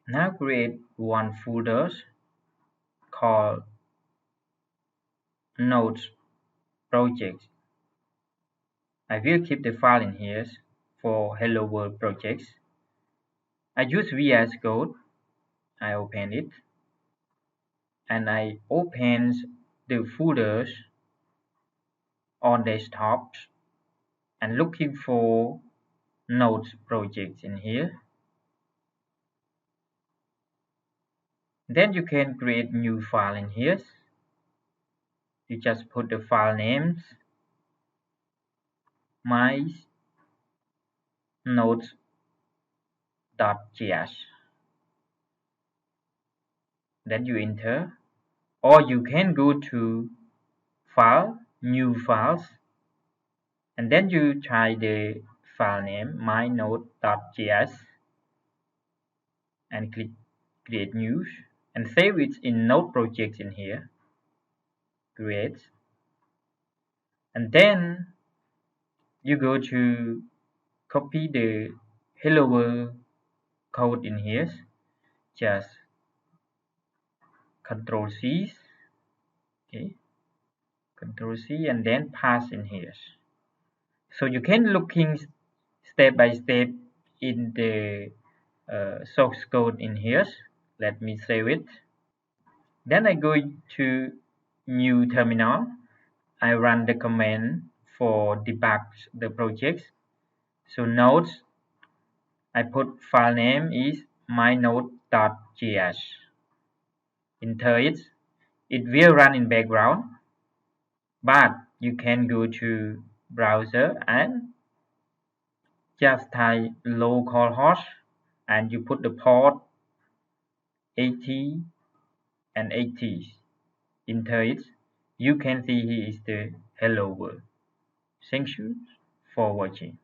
Now create one folder called Notes Projects. I will keep the file in here for Hello World projects. I use VS Code. I open it and I open the folders on desktop and looking for Notes projects in here. Then you can create new file in here. You just put the file names, my notes.js. Then you enter, or you can go to File, New Files, and then you try the file name my note.js and click Create New and save it in Node projects in here. Create, and then you go to copy the Hello World code in here. Just Control C, okay, Control C, and then pass in here. So you can looking step by step in the source code in here. Let me save it. Then I go to new terminal. I run the command for debug the project. So notes, I put file name is mynode.js. Enter it. It will run in background, but you can go to browser and just type localhost and you put the port 80 and 80. Enter it. You can see here is the hello world. Thank you for watching.